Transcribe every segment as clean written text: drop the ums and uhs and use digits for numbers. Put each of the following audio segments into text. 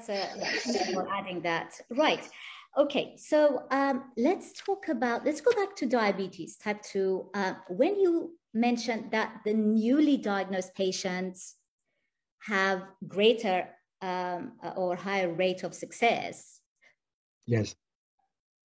thank you for adding that. Right. Okay. So let's go back to diabetes type 2. When you mentioned that the newly diagnosed patients have greater or higher rate of success. Yes.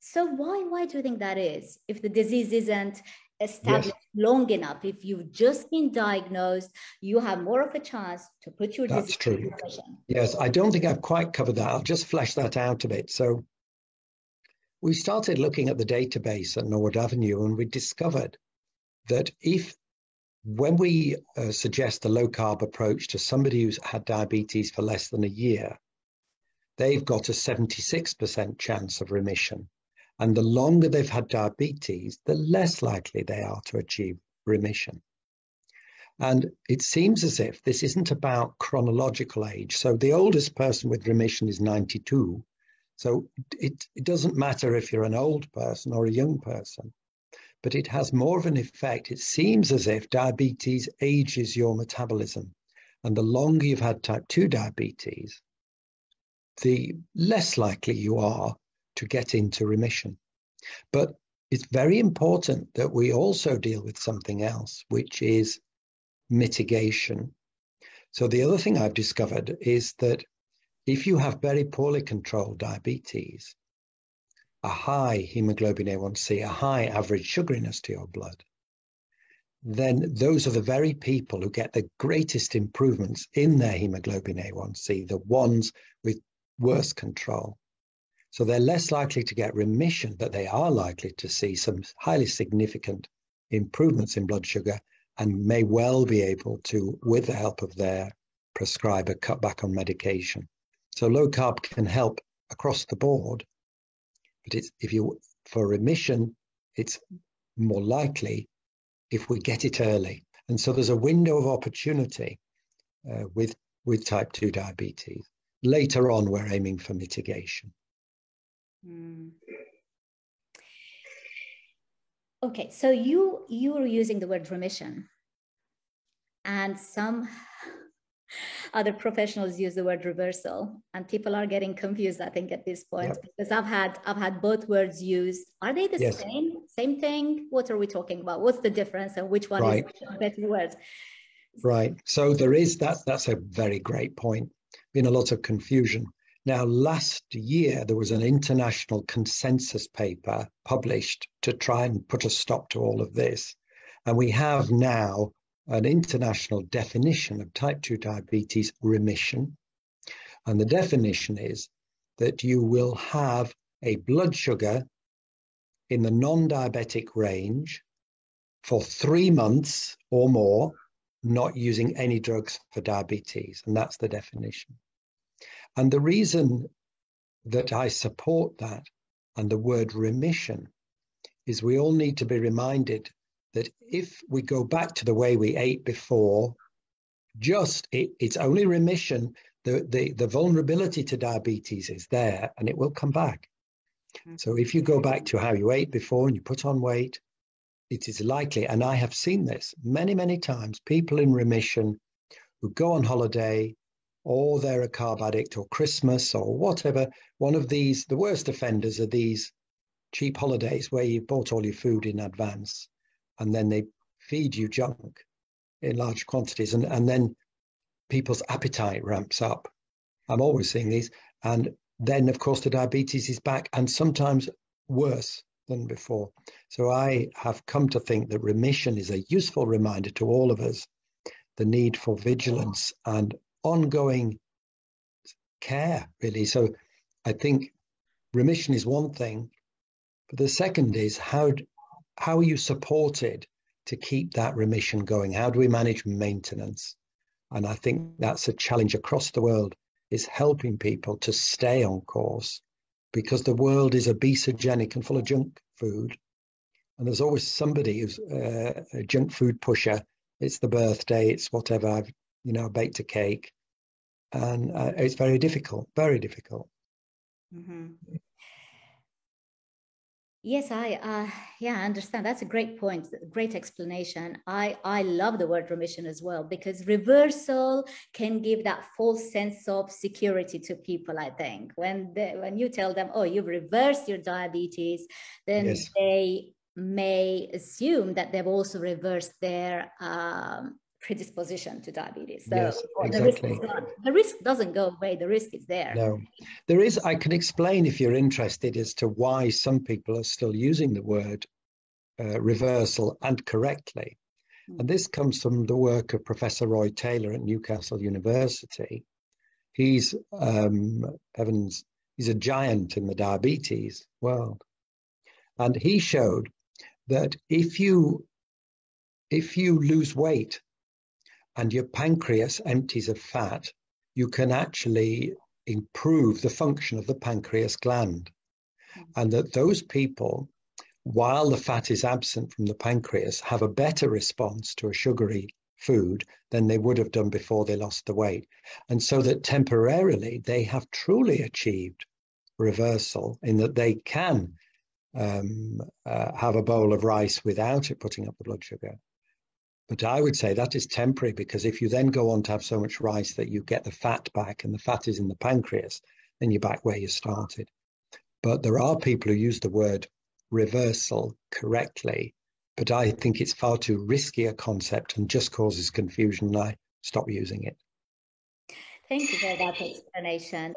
So why do you think that is? If the disease isn't established long enough, if you've just been diagnosed, you have more of a chance to put your disease in remission. Yes, I don't think I've quite covered that. I'll just flesh that out a bit. So we started looking at the database at Norwood Avenue, and we discovered that when we suggest a low-carb approach to somebody who's had diabetes for less than a year, they've got a 76% chance of remission. And the longer they've had diabetes, the less likely they are to achieve remission. And it seems as if this isn't about chronological age. So the oldest person with remission is 92. So it doesn't matter if you're an old person or a young person, but it has more of an effect. It seems as if diabetes ages your metabolism. And the longer you've had type 2 diabetes, the less likely you are to get into remission. But it's very important that we also deal with something else, which is mitigation. So the other thing I've discovered is that if you have very poorly controlled diabetes, a high hemoglobin A1C, a high average sugariness to your blood, then those are the very people who get the greatest improvements in their hemoglobin A1C, the ones with worse control. So they're less likely to get remission, but they are likely to see some highly significant improvements in blood sugar and may well be able to, with the help of their prescriber, cut back on medication. So low carb can help across the board, but for remission, it's more likely if we get it early. And so there's a window of opportunity with type 2 diabetes. Later on, we're aiming for mitigation. Okay, so you were using the word remission, and some other professionals use the word reversal, and people are getting confused, I think, at this point, because I've had both words used. Are they the same thing? What are we talking about? What's the difference, and which one is better words? Right. So that's a very great point. Been a lot of confusion. Now, last year, there was an international consensus paper published to try and put a stop to all of this. And we have now an international definition of type 2 diabetes remission. And the definition is that you will have a blood sugar in the non-diabetic range for 3 months or more, not using any drugs for diabetes. And that's the definition. And the reason that I support that and the word remission is we all need to be reminded that if we go back to the way we ate before, it's only remission. The vulnerability to diabetes is there and it will come back. So if you go back to how you ate before and you put on weight, it is likely, and I have seen this many, many times, people in remission who go on holiday, or they're a carb addict, or Christmas, or whatever. One of these, the worst offenders are these cheap holidays where you've bought all your food in advance, and then they feed you junk in large quantities, and then people's appetite ramps up. I'm always seeing these. And then, of course, the diabetes is back, and sometimes worse than before. So I have come to think that remission is a useful reminder to all of us, the need for vigilance and ongoing care, really. So I think remission is one thing, but the second is how are you supported to keep that remission going? How do we manage maintenance? And I think that's a challenge across the world, is helping people to stay on course, because the world is obesogenic and full of junk food. And there's always somebody who's a junk food pusher. It's the birthday, it's whatever, I've baked a cake. And it's very difficult, very difficult. Mm-hmm. Yes, I understand. That's a great point, great explanation. I love the word remission as well, because reversal can give that false sense of security to people. I think when you tell them, oh, you've reversed your diabetes, then Yes. they may assume that they've also reversed their predisposition to diabetes. So Yes, the risk is exactly. gone. The risk doesn't go away. The risk is there. No, there is, I can explain if you're interested as to why some people are still using the word reversal and correctly. And this comes from the work of Professor Roy Taylor at Newcastle University. He's Evans, he's a giant in the diabetes world. And he showed that if you lose weight and your pancreas empties of fat, you can actually improve the function of the pancreas gland. And that those people, while the fat is absent from the pancreas, have a better response to a sugary food than they would have done before they lost the weight. And so that temporarily they have truly achieved reversal in that they can have a bowl of rice without it putting up the blood sugar. But I would say that is temporary, because if you then go on to have so much rice that you get the fat back and the fat is in the pancreas, then you're back where you started. But there are people who use the word reversal correctly, but I think it's far too risky a concept and just causes confusion, and I stop using it. Thank you for that explanation.